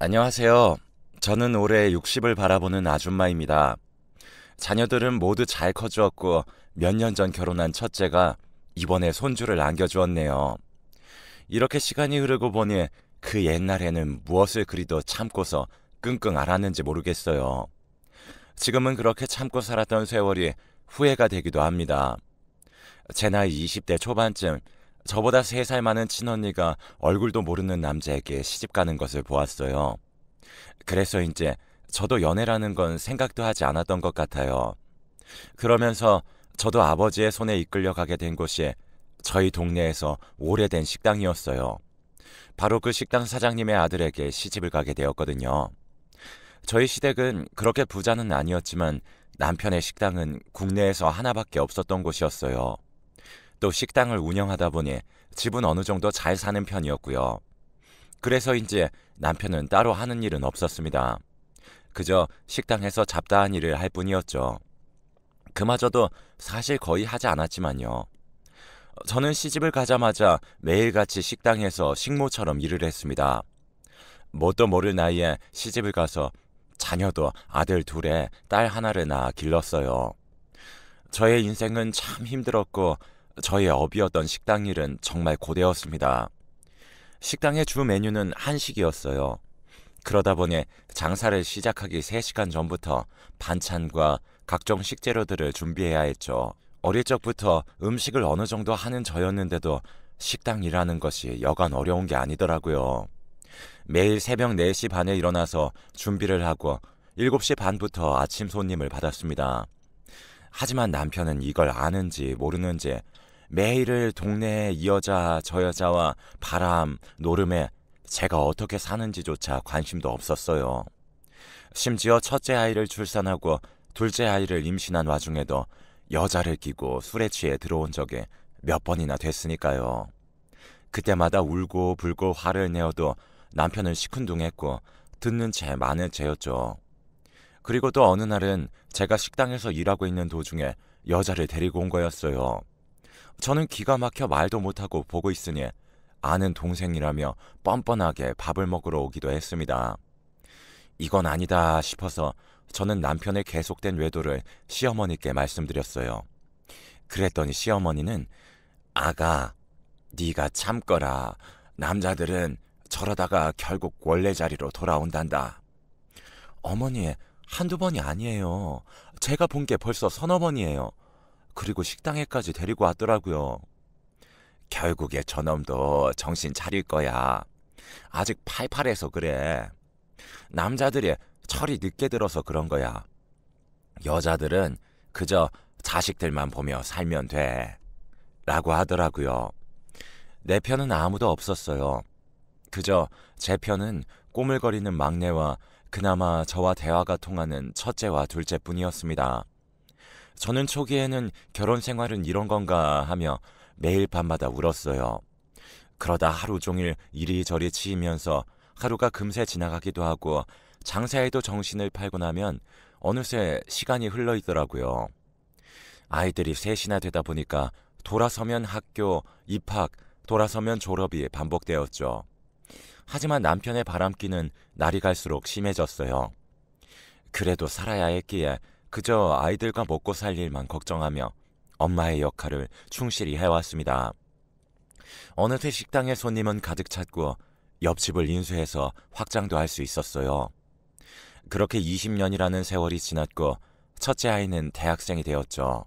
안녕하세요. 저는 올해 60을 바라보는 아줌마입니다. 자녀들은 모두 잘 커주었고 몇 년 전 결혼한 첫째가 이번에 손주를 안겨주었네요. 이렇게 시간이 흐르고 보니 그 옛날에는 무엇을 그리도 참고서 끙끙 앓았는지 모르겠어요. 지금은 그렇게 참고 살았던 세월이 후회가 되기도 합니다. 제 나이 20대 초반쯤 저보다 3살 많은 친언니가 얼굴도 모르는 남자에게 시집가는 것을 보았어요. 그래서 이제 저도 연애라는 건 생각도 하지 않았던 것 같아요. 그러면서 저도 아버지의 손에 이끌려 가게 된 곳이 저희 동네에서 오래된 식당이었어요. 바로 그 식당 사장님의 아들에게 시집을 가게 되었거든요. 저희 시댁은 그렇게 부자는 아니었지만 남편의 식당은 국내에서 하나밖에 없었던 곳이었어요. 또 식당을 운영하다 보니 집은 어느 정도 잘 사는 편이었고요. 그래서 이제 남편은 따로 하는 일은 없었습니다. 그저 식당에서 잡다한 일을 할 뿐이었죠. 그마저도 사실 거의 하지 않았지만요. 저는 시집을 가자마자 매일같이 식당에서 식모처럼 일을 했습니다. 뭣도 모를 나이에 시집을 가서 자녀도 아들 둘에 딸 하나를 낳아 길렀어요. 저의 인생은 참 힘들었고 저의 업이었던 식당 일은 정말 고되었습니다. 식당의 주 메뉴는 한식이었어요. 그러다 보니 장사를 시작하기 3시간 전부터 반찬과 각종 식재료들을 준비해야 했죠. 어릴 적부터 음식을 어느 정도 하는 저였는데도 식당 일하는 것이 여간 어려운 게 아니더라고요. 매일 새벽 4시 반에 일어나서 준비를 하고 7시 반부터 아침 손님을 받았습니다. 하지만 남편은 이걸 아는지 모르는지 매일을 동네의 이 여자 저 여자와 바람, 노름에 제가 어떻게 사는지조차 관심도 없었어요. 심지어 첫째 아이를 출산하고 둘째 아이를 임신한 와중에도 여자를 끼고 술에 취해 들어온 적이 몇 번이나 됐으니까요. 그때마다 울고 불고 화를 내어도 남편은 시큰둥했고 듣는 채 마는 채였죠. 그리고 또 어느 날은 제가 식당에서 일하고 있는 도중에 여자를 데리고 온 거였어요. 저는 기가 막혀 말도 못하고 보고 있으니 아는 동생이라며 뻔뻔하게 밥을 먹으러 오기도 했습니다. 이건 아니다 싶어서 저는 남편의 계속된 외도를 시어머니께 말씀드렸어요. 그랬더니 시어머니는 아가, 네가 참거라. 남자들은 저러다가 결국 원래 자리로 돌아온단다. 어머니, 한두 번이 아니에요. 제가 본 게 벌써 서너 번이에요. 그리고 식당에까지 데리고 왔더라고요. 결국에 저놈도 정신 차릴 거야. 아직 팔팔해서 그래. 남자들이 철이 늦게 들어서 그런 거야. 여자들은 그저 자식들만 보며 살면 돼. 라고 하더라고요. 내 편은 아무도 없었어요. 그저 제 편은 꼬물거리는 막내와 그나마 저와 대화가 통하는 첫째와 둘째뿐이었습니다. 저는 초기에는 결혼 생활은 이런 건가 하며 매일 밤마다 울었어요. 그러다 하루 종일 이리저리 치이면서 하루가 금세 지나가기도 하고 장사에도 정신을 팔고 나면 어느새 시간이 흘러 있더라고요. 아이들이 셋이나 되다 보니까 돌아서면 학교, 입학, 돌아서면 졸업이 반복되었죠. 하지만 남편의 바람기는 날이 갈수록 심해졌어요. 그래도 살아야 했기에 그저 아이들과 먹고 살 일만 걱정하며 엄마의 역할을 충실히 해왔습니다. 어느새 식당에 손님은 가득 찼고 옆집을 인수해서 확장도 할 수 있었어요. 그렇게 20년이라는 세월이 지났고 첫째 아이는 대학생이 되었죠.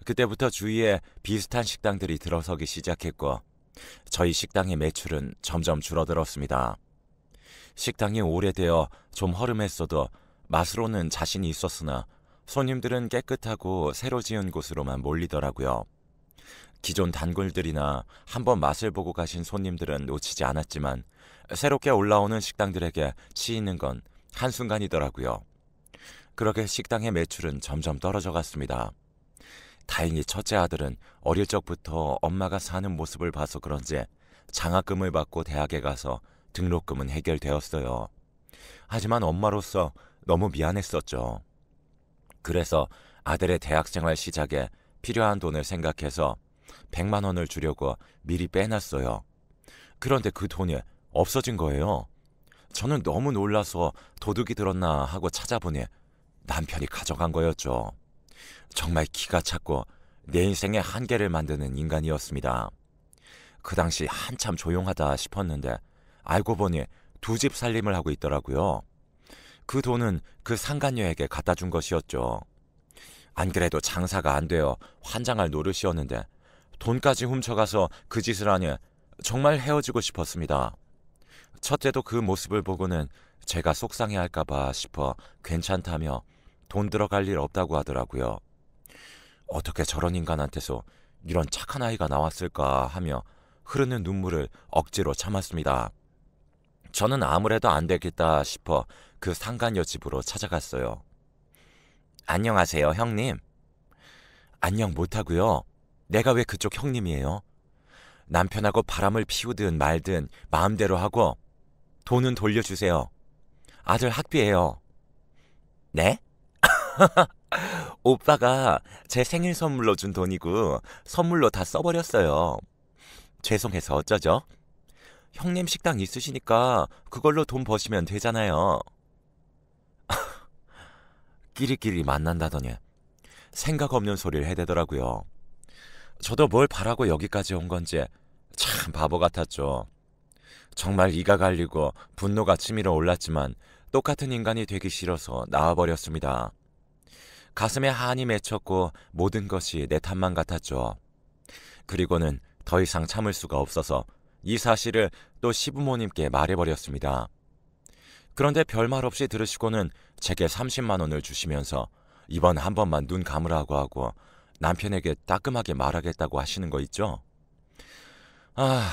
그때부터 주위에 비슷한 식당들이 들어서기 시작했고 저희 식당의 매출은 점점 줄어들었습니다. 식당이 오래되어 좀 허름했어도 맛으로는 자신이 있었으나 손님들은 깨끗하고 새로 지은 곳으로만 몰리더라고요. 기존 단골들이나 한번 맛을 보고 가신 손님들은 놓치지 않았지만 새롭게 올라오는 식당들에게 치이는 건 한순간이더라고요. 그렇게 식당의 매출은 점점 떨어져 갔습니다. 다행히 첫째 아들은 어릴 적부터 엄마가 사는 모습을 봐서 그런지 장학금을 받고 대학에 가서 등록금은 해결되었어요. 하지만 엄마로서 너무 미안했었죠. 그래서 아들의 대학생활 시작에 필요한 돈을 생각해서 100만 원을 주려고 미리 빼놨어요. 그런데 그 돈이 없어진 거예요. 저는 너무 놀라서 도둑이 들었나 하고 찾아보니 남편이 가져간 거였죠. 정말 기가 찼고 내 인생의 한계를 만드는 인간이었습니다. 그 당시 한참 조용하다 싶었는데 알고 보니 두 집 살림을 하고 있더라고요. 그 돈은 그 상간녀에게 갖다 준 것이었죠. 안 그래도 장사가 안 되어 환장할 노릇이었는데 돈까지 훔쳐가서 그 짓을 하니 정말 헤어지고 싶었습니다. 첫째도 그 모습을 보고는 제가 속상해할까봐 싶어 괜찮다며 돈 들어갈 일 없다고 하더라고요. 어떻게 저런 인간한테서 이런 착한 아이가 나왔을까 하며 흐르는 눈물을 억지로 참았습니다. 저는 아무래도 안 되겠다 싶어 그 상간녀 집으로 찾아갔어요. 안녕하세요, 형님. 안녕 못하고요. 내가 왜 그쪽 형님이에요? 남편하고 바람을 피우든 말든 마음대로 하고 돈은 돌려주세요. 아들 학비예요. 네? 오빠가 제 생일 선물로 준 돈이고 선물로 다 써버렸어요. 죄송해서 어쩌죠? 형님 식당 있으시니까 그걸로 돈 버시면 되잖아요. 끼리끼리 만난다더니 생각 없는 소리를 해대더라고요. 저도 뭘 바라고 여기까지 온 건지 참 바보 같았죠. 정말 이가 갈리고 분노가 치밀어 올랐지만 똑같은 인간이 되기 싫어서 나와버렸습니다. 가슴에 한이 맺혔고 모든 것이 내 탓만 같았죠. 그리고는 더 이상 참을 수가 없어서 이 사실을 또 시부모님께 말해버렸습니다. 그런데 별말 없이 들으시고는 제게 30만 원을 주시면서 이번 한 번만 눈 감으라고 하고 남편에게 따끔하게 말하겠다고 하시는 거 있죠? 아,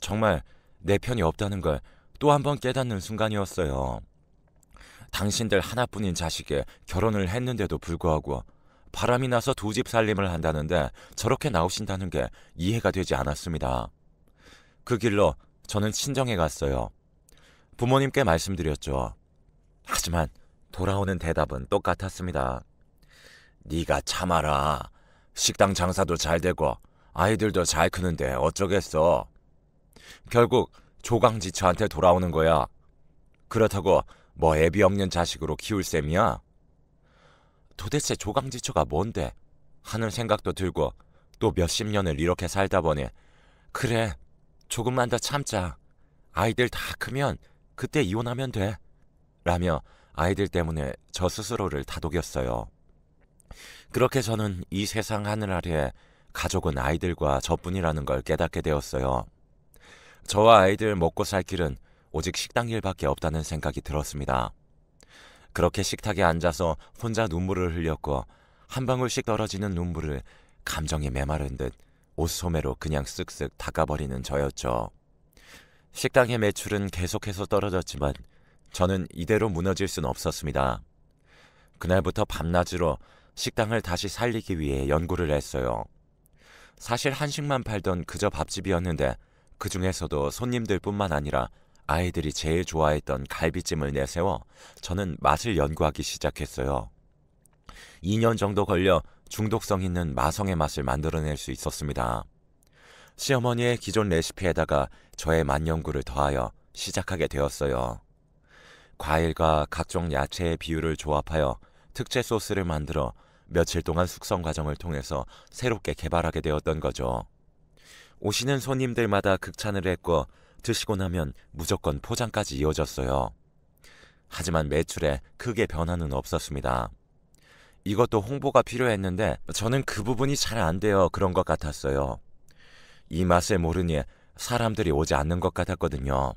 정말 내 편이 없다는 걸 또 한 번 깨닫는 순간이었어요. 당신들 하나뿐인 자식에 결혼을 했는데도 불구하고 바람이 나서 두 집 살림을 한다는데 저렇게 나오신다는 게 이해가 되지 않았습니다. 그 길로 저는 친정에 갔어요. 부모님께 말씀드렸죠. 하지만 돌아오는 대답은 똑같았습니다. 네가 참아라. 식당 장사도 잘 되고 아이들도 잘 크는데 어쩌겠어. 결국 조강지처한테 돌아오는 거야. 그렇다고 뭐 애비 없는 자식으로 키울 셈이야? 도대체 조강지처가 뭔데? 하는 생각도 들고 또 몇십 년을 이렇게 살다 보니 그래, 조금만 더 참자. 아이들 다 크면 그때 이혼하면 돼. 라며 아이들 때문에 저 스스로를 다독였어요. 그렇게 저는 이 세상 하늘 아래 가족은 아이들과 저뿐이라는 걸 깨닫게 되었어요. 저와 아이들 먹고 살 길은 오직 식당 일밖에 없다는 생각이 들었습니다. 그렇게 식탁에 앉아서 혼자 눈물을 흘렸고 한 방울씩 떨어지는 눈물을 감정이 메마른 듯 옷소매로 그냥 쓱쓱 닦아버리는 저였죠. 식당의 매출은 계속해서 떨어졌지만 저는 이대로 무너질 순 없었습니다. 그날부터 밤낮으로 식당을 다시 살리기 위해 연구를 했어요. 사실 한식만 팔던 그저 밥집이었는데 그 중에서도 손님들뿐만 아니라 아이들이 제일 좋아했던 갈비찜을 내세워 저는 맛을 연구하기 시작했어요. 2년 정도 걸려 중독성 있는 마성의 맛을 만들어낼 수 있었습니다. 시어머니의 기존 레시피에다가 저의 맛 연구를 더하여 시작하게 되었어요. 과일과 각종 야채의 비율을 조합하여 특제 소스를 만들어 며칠 동안 숙성 과정을 통해서 새롭게 개발하게 되었던 거죠. 오시는 손님들마다 극찬을 했고 드시고 나면 무조건 포장까지 이어졌어요. 하지만 매출에 크게 변화는 없었습니다. 이것도 홍보가 필요했는데 저는 그 부분이 잘 안 되어 그런 것 같았어요. 이 맛을 모르니 사람들이 오지 않는 것 같았거든요.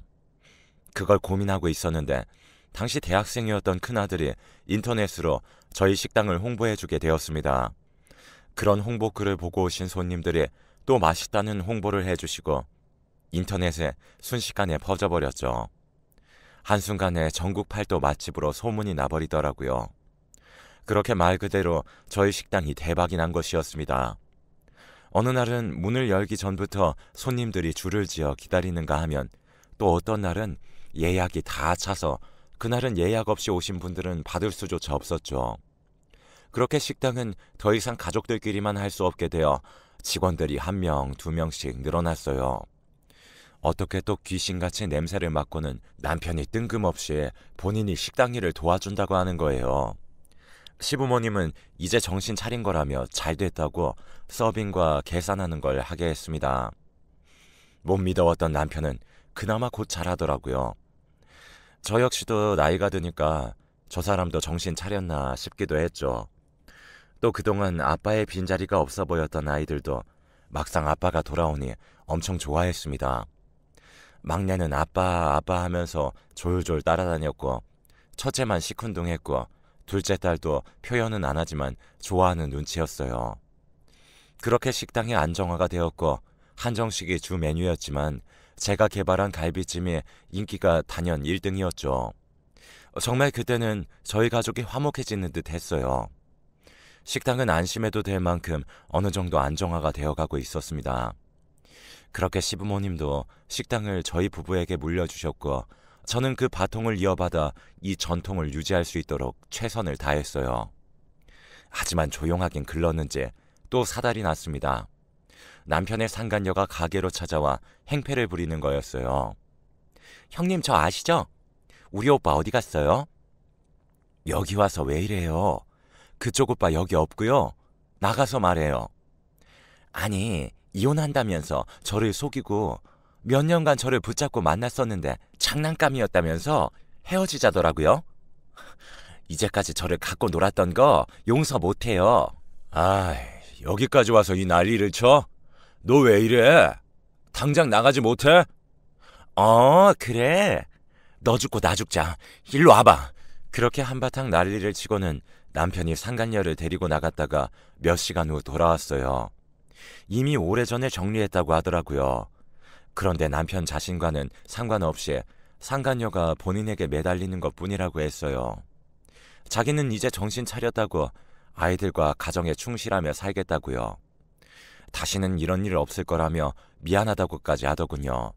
그걸 고민하고 있었는데 당시 대학생이었던 큰아들이 인터넷으로 저희 식당을 홍보해주게 되었습니다. 그런 홍보글을 보고 오신 손님들이 또 맛있다는 홍보를 해주시고 인터넷에 순식간에 퍼져버렸죠. 한순간에 전국 팔도 맛집으로 소문이 나버리더라고요. 그렇게 말 그대로 저희 식당이 대박이 난 것이었습니다. 어느 날은 문을 열기 전부터 손님들이 줄을 지어 기다리는가 하면 또 어떤 날은 예약이 다 차서 그날은 예약 없이 오신 분들은 받을 수조차 없었죠. 그렇게 식당은 더 이상 가족들끼리만 할 수 없게 되어 직원들이 1명, 2명씩 늘어났어요. 어떻게 또 귀신같이 냄새를 맡고는 남편이 뜬금없이 본인이 식당 일을 도와준다고 하는 거예요. 시부모님은 이제 정신 차린 거라며 잘 됐다고 서빙과 계산하는 걸 하게 했습니다. 못 믿어왔던 남편은 그나마 곧 잘하더라고요. 저 역시도 나이가 드니까 저 사람도 정신 차렸나 싶기도 했죠. 또 그동안 아빠의 빈자리가 없어 보였던 아이들도 막상 아빠가 돌아오니 엄청 좋아했습니다. 막내는 아빠 아빠 하면서 졸졸 따라다녔고, 첫째만 시큰둥했고, 둘째 딸도 표현은 안 하지만 좋아하는 눈치였어요. 그렇게 식당이 안정화가 되었고 한정식이 주 메뉴였지만 제가 개발한 갈비찜이 인기가 단연 1등이었죠. 정말 그때는 저희 가족이 화목해지는 듯 했어요. 식당은 안심해도 될 만큼 어느 정도 안정화가 되어가고 있었습니다. 그렇게 시부모님도 식당을 저희 부부에게 물려주셨고, 저는 그 바통을 이어받아 이 전통을 유지할 수 있도록 최선을 다했어요. 하지만 조용하긴 글렀는지 또 사달이 났습니다. 남편의 상간녀가 가게로 찾아와 행패를 부리는 거였어요. 형님, 저 아시죠? 우리 오빠 어디 갔어요? 여기 와서 왜 이래요? 그쪽 오빠 여기 없고요. 나가서 말해요. 아니, 이혼한다면서 저를 속이고 몇 년간 저를 붙잡고 만났었는데 장난감이었다면서 헤어지자더라고요. 이제까지 저를 갖고 놀았던 거 용서 못해요. 아, 여기까지 와서 이 난리를 쳐? 너 왜 이래? 당장 나가지 못해? 그래. 너 죽고 나 죽자. 일로 와봐. 그렇게 한바탕 난리를 치고는 남편이 상간녀를 데리고 나갔다가 몇 시간 후 돌아왔어요. 이미 오래전에 정리했다고 하더라고요. 그런데 남편 자신과는 상관없이 상간녀가 본인에게 매달리는 것뿐이라고 했어요. 자기는 이제 정신 차렸다고 아이들과 가정에 충실하며 살겠다고요. 다시는 이런 일 없을 거라며 미안하다고까지 하더군요.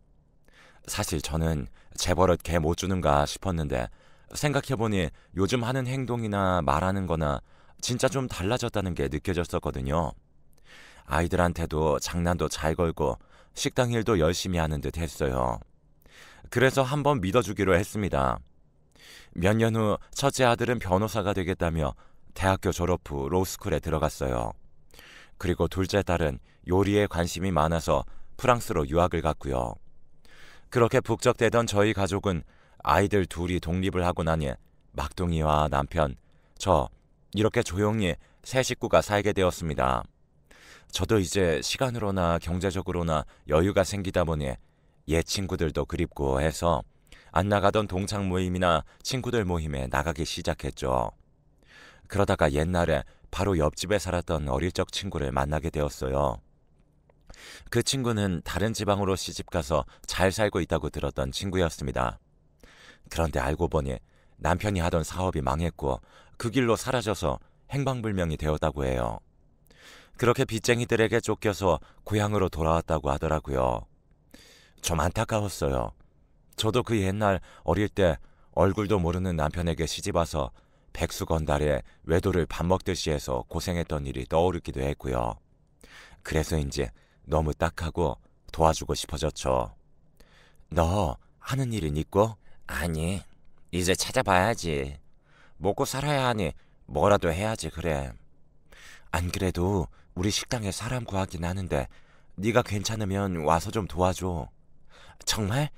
사실 저는 재벌은 개 못 주는가 싶었는데 생각해보니 요즘 하는 행동이나 말하는 거나 진짜 좀 달라졌다는 게 느껴졌었거든요. 아이들한테도 장난도 잘 걸고 식당 일도 열심히 하는 듯 했어요. 그래서 한번 믿어주기로 했습니다. 몇 년 후 첫째 아들은 변호사가 되겠다며 대학교 졸업 후 로스쿨에 들어갔어요. 그리고 둘째 딸은 요리에 관심이 많아서 프랑스로 유학을 갔고요. 그렇게 북적대던 저희 가족은 아이들 둘이 독립을 하고 나니 막둥이와 남편, 저 이렇게 조용히 세 식구가 살게 되었습니다. 저도 이제 시간으로나 경제적으로나 여유가 생기다 보니 옛 친구들도 그립고 해서 안 나가던 동창 모임이나 친구들 모임에 나가기 시작했죠. 그러다가 옛날에 바로 옆집에 살았던 어릴 적 친구를 만나게 되었어요. 그 친구는 다른 지방으로 시집가서 잘 살고 있다고 들었던 친구였습니다. 그런데 알고 보니 남편이 하던 사업이 망했고 그 길로 사라져서 행방불명이 되었다고 해요. 그렇게 빚쟁이들에게 쫓겨서 고향으로 돌아왔다고 하더라고요. 좀 안타까웠어요. 저도 그 옛날 어릴 때 얼굴도 모르는 남편에게 시집와서 백수건달에 외도를 밥 먹듯이 해서 고생했던 일이 떠오르기도 했고요. 그래서인지 너무 딱하고 도와주고 싶어졌죠. 너 하는 일은 있고? 아니, 이제 찾아봐야지. 먹고 살아야 하니 뭐라도 해야지 그래. 안 그래도 우리 식당에 사람 구하긴 하는데 네가 괜찮으면 와서 좀 도와줘. 정말?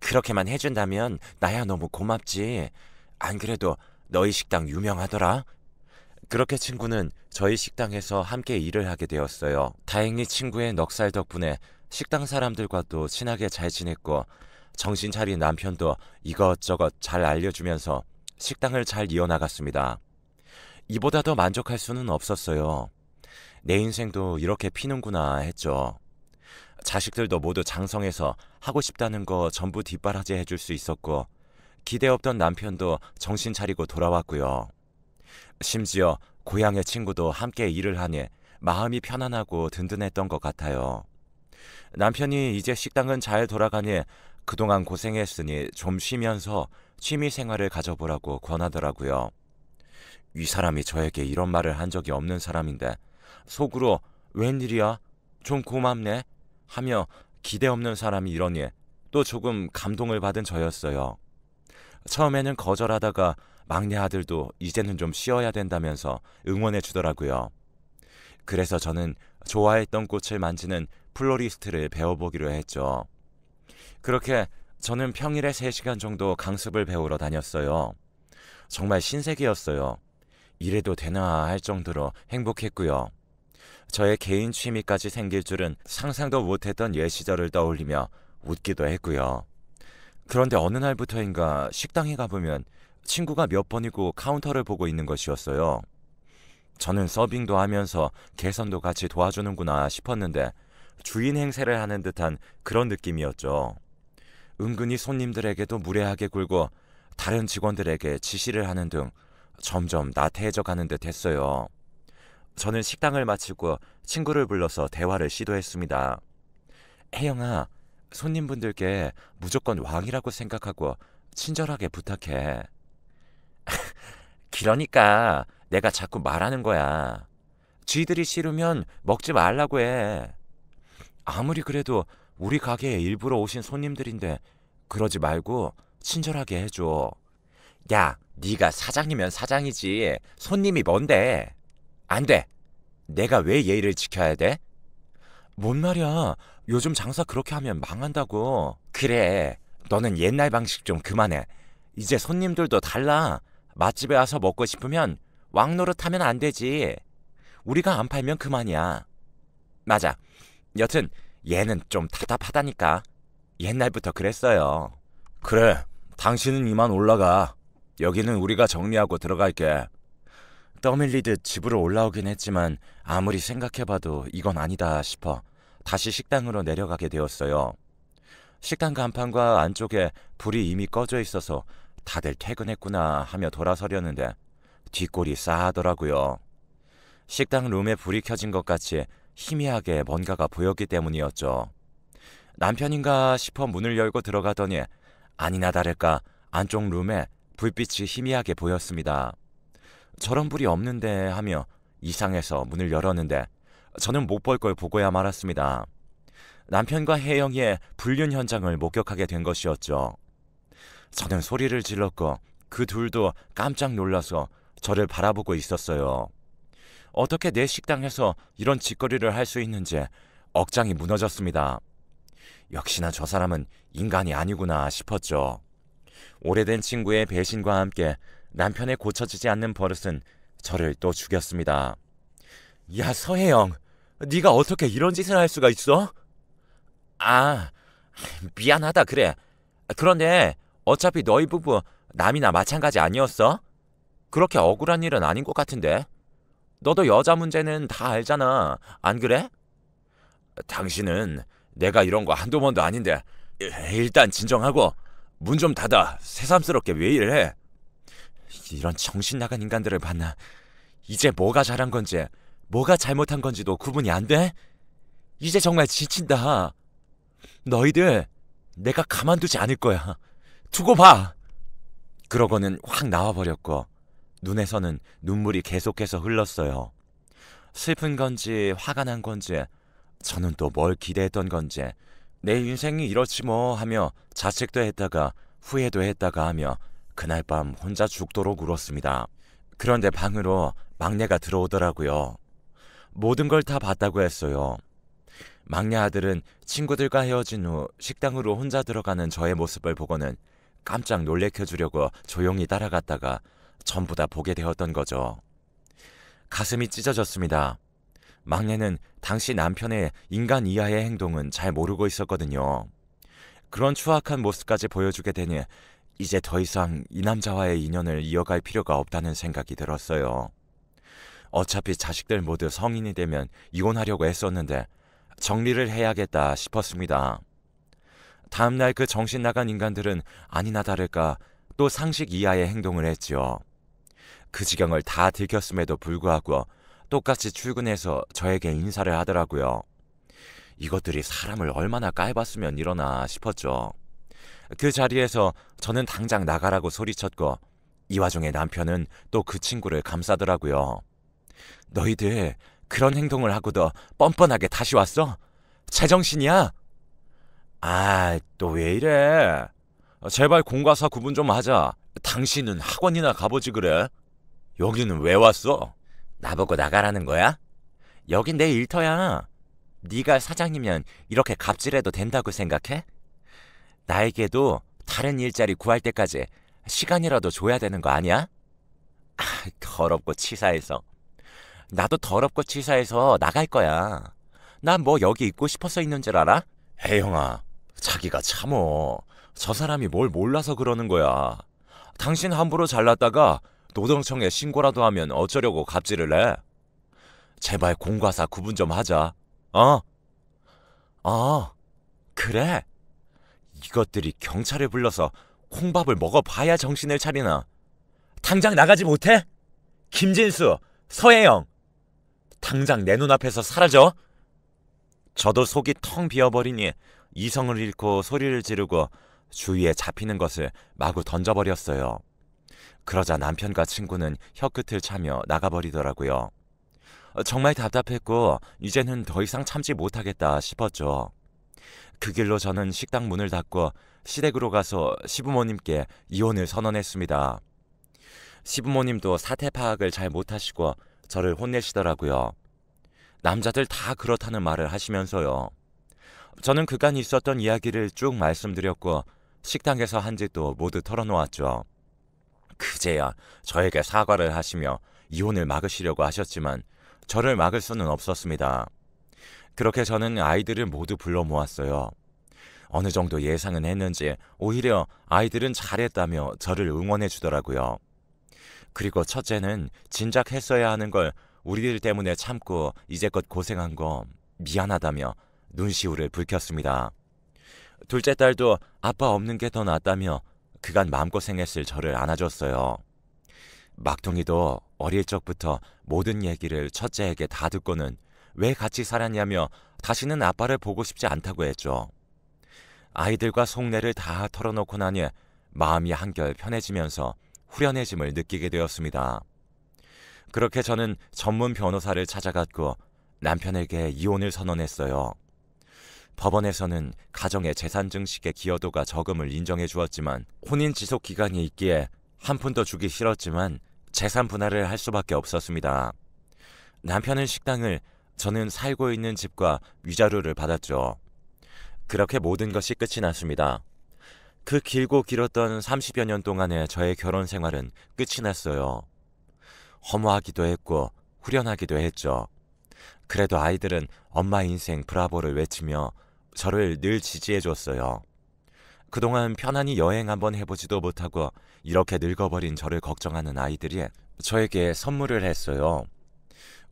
그렇게만 해준다면 나야 너무 고맙지. 안 그래도 너희 식당 유명하더라. 그렇게 친구는 저희 식당에서 함께 일을 하게 되었어요. 다행히 친구의 넉살 덕분에 식당 사람들과도 친하게 잘 지냈고 정신 차린 남편도 이것저것 잘 알려주면서 식당을 잘 이어나갔습니다. 이보다 더 만족할 수는 없었어요. 내 인생도 이렇게 피는구나 했죠. 자식들도 모두 장성해서 하고 싶다는 거 전부 뒷바라지 해줄 수 있었고 기대 없던 남편도 정신 차리고 돌아왔고요. 심지어 고향의 친구도 함께 일을 하니 마음이 편안하고 든든했던 것 같아요. 남편이 이제 식당은 잘 돌아가니 그동안 고생했으니 좀 쉬면서 취미 생활을 가져보라고 권하더라고요. 이 사람이 저에게 이런 말을 한 적이 없는 사람인데 속으로 웬일이야? 좀 고맙네? 하며 기대 없는 사람이 이러니 또 조금 감동을 받은 저였어요. 처음에는 거절하다가 막내 아들도 이제는 좀 쉬어야 된다면서 응원해 주더라고요. 그래서 저는 좋아했던 꽃을 만지는 플로리스트를 배워보기로 했죠. 그렇게 저는 평일에 3시간 정도 강습을 배우러 다녔어요. 정말 신세계였어요. 이래도 되나 할 정도로 행복했고요. 저의 개인 취미까지 생길 줄은 상상도 못했던 옛 시절을 떠올리며 웃기도 했고요. 그런데 어느 날부터인가 식당에 가보면 친구가 몇 번이고 카운터를 보고 있는 것이었어요. 저는 서빙도 하면서 개선도 같이 도와주는구나 싶었는데 주인 행세를 하는 듯한 그런 느낌이었죠. 은근히 손님들에게도 무례하게 굴고 다른 직원들에게 지시를 하는 등 점점 나태해져 가는 듯 했어요. 저는 식당을 마치고 친구를 불러서 대화를 시도했습니다. 혜영아, 손님분들께 무조건 왕이라고 생각하고 친절하게 부탁해. 그러니까 내가 자꾸 말하는 거야. 쥐들이 싫으면 먹지 말라고 해. 아무리 그래도 우리 가게에 일부러 오신 손님들인데 그러지 말고 친절하게 해줘. 야, 네가 사장이면 사장이지 손님이 뭔데? 안 돼. 내가 왜 예의를 지켜야 돼? 뭔 말이야. 요즘 장사 그렇게 하면 망한다고. 그래. 너는 옛날 방식 좀 그만해. 이제 손님들도 달라. 맛집에 와서 먹고 싶으면 왕노릇하면 안 되지. 우리가 안 팔면 그만이야. 맞아. 여튼 얘는 좀 답답하다니까. 옛날부터 그랬어요. 그래. 당신은 이만 올라가. 여기는 우리가 정리하고 들어갈게. 떠밀리듯 집으로 올라오긴 했지만 아무리 생각해봐도 이건 아니다 싶어 다시 식당으로 내려가게 되었어요. 식당 간판과 안쪽에 불이 이미 꺼져 있어서 다들 퇴근했구나 하며 돌아서려는데 뒷골이 싸하더라고요. 식당 룸에 불이 켜진 것 같이 희미하게 뭔가가 보였기 때문이었죠. 남편인가 싶어 문을 열고 들어가더니 아니나 다를까 안쪽 룸에 불빛이 희미하게 보였습니다. 저런 불이 없는데 하며 이상해서 문을 열었는데 저는 못 볼 걸 보고야 말았습니다. 남편과 혜영이의 불륜 현장을 목격하게 된 것이었죠. 저는 소리를 질렀고 그 둘도 깜짝 놀라서 저를 바라보고 있었어요. 어떻게 내 식당에서 이런 짓거리를 할 수 있는지 억장이 무너졌습니다. 역시나 저 사람은 인간이 아니구나 싶었죠. 오래된 친구의 배신과 함께 남편의 고쳐지지 않는 버릇은 저를 또 죽였습니다. 야, 서혜영, 네가 어떻게 이런 짓을 할 수가 있어? 아, 미안하다 그래. 그런데 어차피 너희 부부 남이나 마찬가지 아니었어? 그렇게 억울한 일은 아닌 것 같은데. 너도 여자 문제는 다 알잖아. 안 그래? 당신은 내가 이런 거 한두 번도 아닌데 일단 진정하고 문 좀 닫아. 새삼스럽게 왜 이래? 이런 정신 나간 인간들을 봤나. 이제 뭐가 잘한 건지 뭐가 잘못한 건지도 구분이 안 돼? 이제 정말 지친다. 너희들 내가 가만두지 않을 거야. 두고 봐. 그러고는 확 나와버렸고 눈에서는 눈물이 계속해서 흘렀어요. 슬픈 건지 화가 난 건지 저는 또 뭘 기대했던 건지 내 인생이 이렇지 뭐 하며 자책도 했다가 후회도 했다가 하며 그날 밤 혼자 죽도록 울었습니다. 그런데 방으로 막내가 들어오더라고요. 모든 걸 다 봤다고 했어요. 막내 아들은 친구들과 헤어진 후 식당으로 혼자 들어가는 저의 모습을 보고는 깜짝 놀래켜주려고 조용히 따라갔다가 전부 다 보게 되었던 거죠. 가슴이 찢어졌습니다. 막내는 당시 남편의 인간 이하의 행동은 잘 모르고 있었거든요. 그런 추악한 모습까지 보여주게 되니 이제 더 이상 이 남자와의 인연을 이어갈 필요가 없다는 생각이 들었어요. 어차피 자식들 모두 성인이 되면 이혼하려고 했었는데 정리를 해야겠다 싶었습니다. 다음날 그 정신 나간 인간들은 아니나 다를까 또 상식 이하의 행동을 했지요. 그 지경을 다 들켰음에도 불구하고 똑같이 출근해서 저에게 인사를 하더라고요. 이것들이 사람을 얼마나 깔봤으면 이러나 싶었죠. 그 자리에서 저는 당장 나가라고 소리쳤고 이 와중에 남편은 또 그 친구를 감싸더라고요. 너희들 그런 행동을 하고도 뻔뻔하게 다시 왔어? 제정신이야? 아, 또 왜 이래? 제발 공과사 구분 좀 하자. 당신은 학원이나 가보지 그래? 여기는 왜 왔어? 나보고 나가라는 거야? 여긴 내 일터야. 네가 사장이면 이렇게 갑질해도 된다고 생각해? 나에게도 다른 일자리 구할 때까지 시간이라도 줘야 되는 거 아니야? 아, 더럽고 치사해서. 나도 더럽고 치사해서 나갈 거야. 난 뭐 여기 있고 싶어서 있는 줄 알아? 혜영아, 자기가 참어. 저 사람이 뭘 몰라서 그러는 거야. 당신 함부로 잘났다가 노동청에 신고라도 하면 어쩌려고 갑질을 해? 제발 공과사 구분 좀 하자. 어? 그래. 이것들이 경찰을 불러서 콩밥을 먹어봐야 정신을 차리나. 당장 나가지 못해? 김진수, 서혜영, 당장 내 눈앞에서 사라져. 저도 속이 텅 비어버리니 이성을 잃고 소리를 지르고 주위에 잡히는 것을 마구 던져버렸어요. 그러자 남편과 친구는 혀끝을 차며 나가버리더라고요. 정말 답답했고 이제는 더 이상 참지 못하겠다 싶었죠. 그 길로 저는 식당 문을 닫고 시댁으로 가서 시부모님께 이혼을 선언했습니다. 시부모님도 사태 파악을 잘 못하시고 저를 혼내시더라고요. 남자들 다 그렇다는 말을 하시면서요. 저는 그간 있었던 이야기를 쭉 말씀드렸고 식당에서 한 짓도 모두 털어놓았죠. 그제야 저에게 사과를 하시며 이혼을 막으시려고 하셨지만 저를 막을 수는 없었습니다. 그렇게 저는 아이들을 모두 불러 모았어요. 어느 정도 예상은 했는지 오히려 아이들은 잘했다며 저를 응원해 주더라고요. 그리고 첫째는 진작 했어야 하는 걸 우리들 때문에 참고 이제껏 고생한 거 미안하다며 눈시울을 붉혔습니다. 둘째 딸도 아빠 없는 게 더 낫다며 그간 마음고생했을 저를 안아줬어요. 막둥이도 어릴 적부터 모든 얘기를 첫째에게 다 듣고는 왜 같이 살았냐며 다시는 아빠를 보고 싶지 않다고 했죠. 아이들과 속내를 다 털어놓고 나니 마음이 한결 편해지면서 후련해짐을 느끼게 되었습니다. 그렇게 저는 전문 변호사를 찾아갔고 남편에게 이혼을 선언했어요. 법원에서는 가정의 재산 증식의 기여도가 적음을 인정해 주었지만 혼인 지속 기간이 있기에 한 푼도 주기 싫었지만 재산 분할을 할 수밖에 없었습니다. 남편은 식당을, 저는 살고 있는 집과 위자료를 받았죠. 그렇게 모든 것이 끝이 났습니다. 그 길고 길었던 30여 년 동안의 저의 결혼 생활은 끝이 났어요. 허무하기도 했고 후련하기도 했죠. 그래도 아이들은 엄마 인생 브라보를 외치며 저를 늘 지지해줬어요. 그동안 편안히 여행 한번 해보지도 못하고 이렇게 늙어버린 저를 걱정하는 아이들이 저에게 선물을 했어요.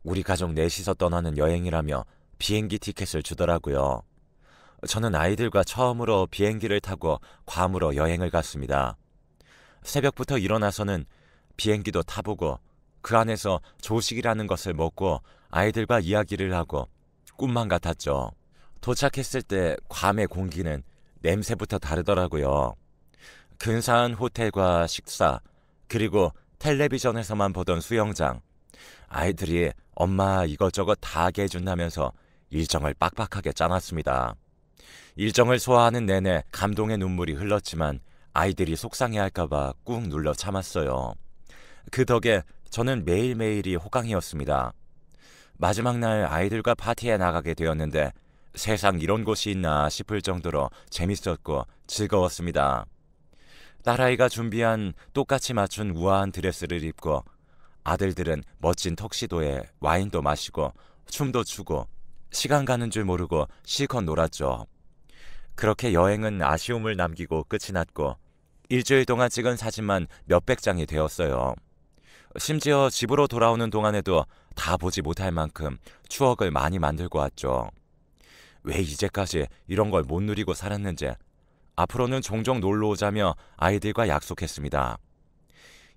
우리 가족 넷이서 떠나는 여행이라며 비행기 티켓을 주더라고요. 저는 아이들과 처음으로 비행기를 타고 괌으로 여행을 갔습니다. 새벽부터 일어나서는 비행기도 타보고 그 안에서 조식이라는 것을 먹고 아이들과 이야기를 하고 꿈만 같았죠. 도착했을 때 괌의 공기는 냄새부터 다르더라고요. 근사한 호텔과 식사, 그리고 텔레비전에서만 보던 수영장. 아이들이 엄마 이것저것 다 하게 해준다면서 일정을 빡빡하게 짜놨습니다. 일정을 소화하는 내내 감동의 눈물이 흘렀지만 아이들이 속상해할까봐 꾹 눌러 참았어요. 그 덕에 저는 매일매일이 호강이었습니다. 마지막 날 아이들과 파티에 나가게 되었는데 세상 이런 곳이 있나 싶을 정도로 재밌었고 즐거웠습니다. 딸아이가 준비한 똑같이 맞춘 우아한 드레스를 입고 아들들은 멋진 턱시도에 와인도 마시고 춤도 추고 시간 가는 줄 모르고 실컷 놀았죠. 그렇게 여행은 아쉬움을 남기고 끝이 났고 일주일 동안 찍은 사진만 몇백 장이 되었어요. 심지어 집으로 돌아오는 동안에도 다 보지 못할 만큼 추억을 많이 만들고 왔죠. 왜 이제까지 이런 걸 못 누리고 살았는지 앞으로는 종종 놀러 오자며 아이들과 약속했습니다.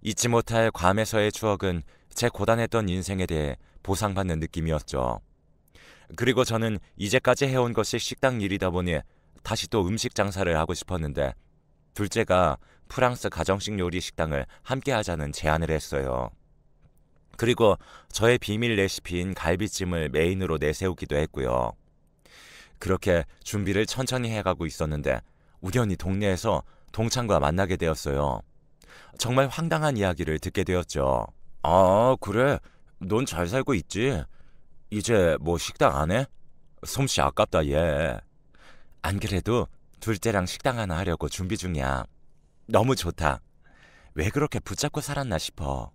잊지 못할 괌에서의 추억은 제 고단했던 인생에 대해 보상받는 느낌이었죠. 그리고 저는 이제까지 해온 것이 식당 일이다 보니 다시 또 음식 장사를 하고 싶었는데 둘째가 프랑스 가정식 요리 식당을 함께 하자는 제안을 했어요. 그리고 저의 비밀 레시피인 갈비찜을 메인으로 내세우기도 했고요. 그렇게 준비를 천천히 해가고 있었는데 우연히 동네에서 동창과 만나게 되었어요. 정말 황당한 이야기를 듣게 되었죠. 아, 그래? 넌 잘 살고 있지? 이제 뭐 식당 안 해? 솜씨 아깝다, 얘. 안 그래도 둘째랑 식당 하나 하려고 준비 중이야. 너무 좋다. 왜 그렇게 붙잡고 살았나 싶어.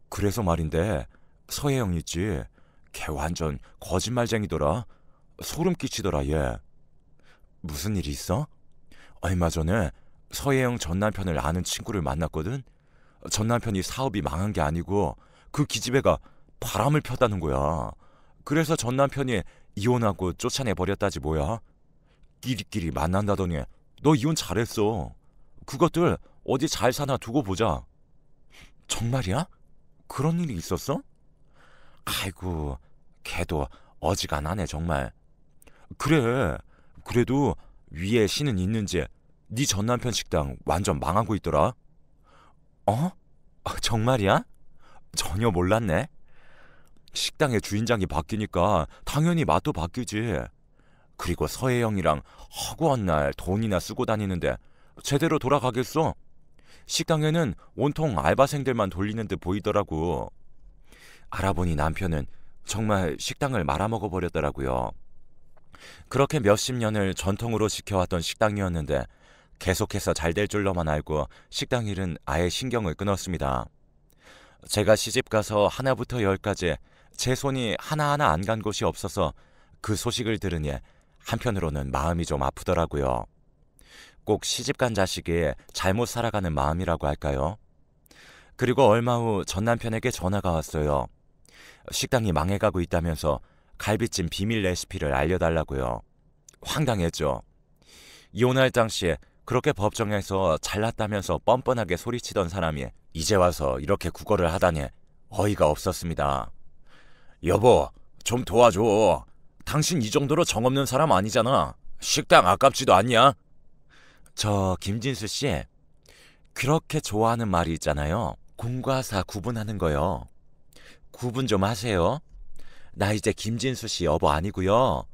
그래서 말인데 서혜영 있지? 걔 완전 거짓말쟁이더라. 소름 끼치더라, 얘. 무슨 일 있어? 얼마 전에 서혜영 전 남편을 아는 친구를 만났거든? 전 남편이 사업이 망한 게 아니고 그 기집애가 바람을 폈다는 거야. 그래서 전 남편이 이혼하고 쫓아내버렸다지 뭐야. 끼리끼리 만난다더니 너 이혼 잘했어. 그것들 어디 잘 사나 두고 보자. 정말이야? 그런 일이 있었어? 아이고, 걔도 어지간하네 정말. 그래, 그래도 위에 신은 있는지 네 전 남편 식당 완전 망하고 있더라. 어? 정말이야? 전혀 몰랐네. 식당의 주인장이 바뀌니까 당연히 맛도 바뀌지. 그리고 서혜영이랑 허구한 날 돈이나 쓰고 다니는데 제대로 돌아가겠어? 식당에는 온통 알바생들만 돌리는 듯 보이더라고. 알아보니 남편은 정말 식당을 말아먹어 버렸더라고요. 그렇게 몇십 년을 전통으로 지켜왔던 식당이었는데 계속해서 잘 될 줄로만 알고 식당 일은 아예 신경을 끊었습니다. 제가 시집가서 하나부터 열까지 제 손이 하나하나 안 간 곳이 없어서 그 소식을 들으니 한편으로는 마음이 좀 아프더라고요. 꼭 시집간 자식이 잘못 살아가는 마음이라고 할까요? 그리고 얼마 후 전 남편에게 전화가 왔어요. 식당이 망해가고 있다면서 갈비찜 비밀 레시피를 알려달라고요. 황당했죠. 이혼할 당시에 그렇게 법정에서 잘났다면서 뻔뻔하게 소리치던 사람이 이제 와서 이렇게 구걸을 하다니 어이가 없었습니다. 여보, 좀 도와줘. 당신 이 정도로 정없는 사람 아니잖아. 식당 아깝지도 않냐? 저 김진수 씨, 그렇게 좋아하는 말이 있잖아요. 공과 사 구분하는 거요. 구분 좀 하세요. 나 이제 김진수 씨 여보 아니고요.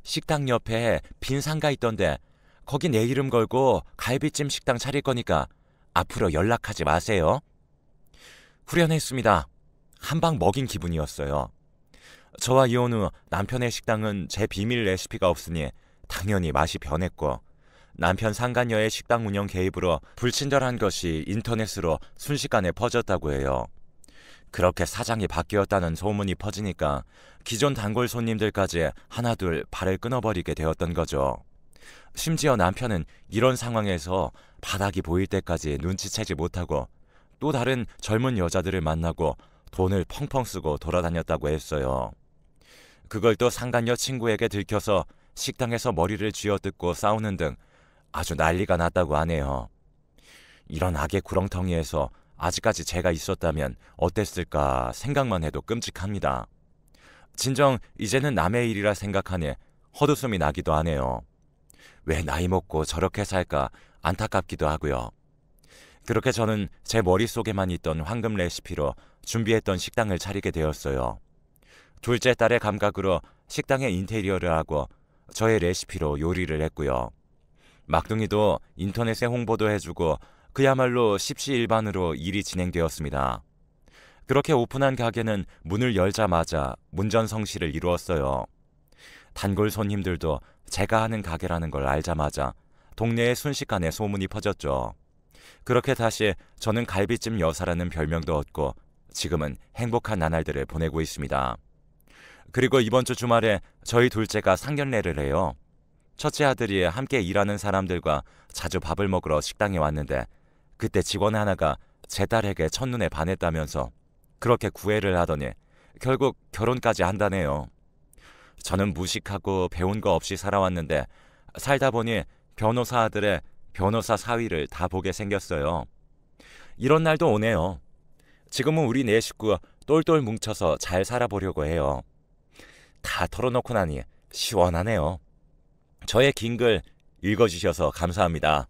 식당 옆에 빈 상가 있던데 거기 내 이름 걸고 갈비찜 식당 차릴 거니까 앞으로 연락하지 마세요. 후련했습니다. 한 방 먹인 기분이었어요. 저와 이혼 후 남편의 식당은 제 비밀 레시피가 없으니 당연히 맛이 변했고 남편 상간녀의 식당 운영 개입으로 불친절한 것이 인터넷으로 순식간에 퍼졌다고 해요. 그렇게 사장이 바뀌었다는 소문이 퍼지니까 기존 단골 손님들까지 하나둘 발을 끊어버리게 되었던 거죠. 심지어 남편은 이런 상황에서 바닥이 보일 때까지 눈치채지 못하고 또 다른 젊은 여자들을 만나고 돈을 펑펑 쓰고 돌아다녔다고 했어요. 그걸 또 상간녀 친구에게 들켜서 식당에서 머리를 쥐어뜯고 싸우는 등 아주 난리가 났다고 하네요. 이런 악의 구렁텅이에서 아직까지 제가 있었다면 어땠을까 생각만 해도 끔찍합니다. 진정 이제는 남의 일이라 생각하니 헛웃음이 나기도 하네요. 왜 나이 먹고 저렇게 살까 안타깝기도 하고요. 그렇게 저는 제 머릿속에만 있던 황금 레시피로 준비했던 식당을 차리게 되었어요. 둘째 딸의 감각으로 식당의 인테리어를 하고 저의 레시피로 요리를 했고요. 막둥이도 인터넷에 홍보도 해주고 그야말로 십시일반으로 일이 진행되었습니다. 그렇게 오픈한 가게는 문을 열자마자 문전성시를 이루었어요. 단골 손님들도 제가 하는 가게라는 걸 알자마자 동네에 순식간에 소문이 퍼졌죠. 그렇게 다시 저는 갈비찜 여사라는 별명도 얻고 지금은 행복한 나날들을 보내고 있습니다. 그리고 이번 주 주말에 저희 둘째가 상견례를 해요. 첫째 아들이 함께 일하는 사람들과 자주 밥을 먹으러 식당에 왔는데 그때 직원 하나가 제 딸에게 첫눈에 반했다면서 그렇게 구애를 하더니 결국 결혼까지 한다네요. 저는 무식하고 배운 거 없이 살아왔는데 살다 보니 변호사 아들의 변호사 사위를 다 보게 생겼어요. 이런 날도 오네요. 지금은 우리 네 식구 똘똘 뭉쳐서 잘 살아보려고 해요. 다 털어놓고 나니 시원하네요. 저의 긴 글 읽어주셔서 감사합니다.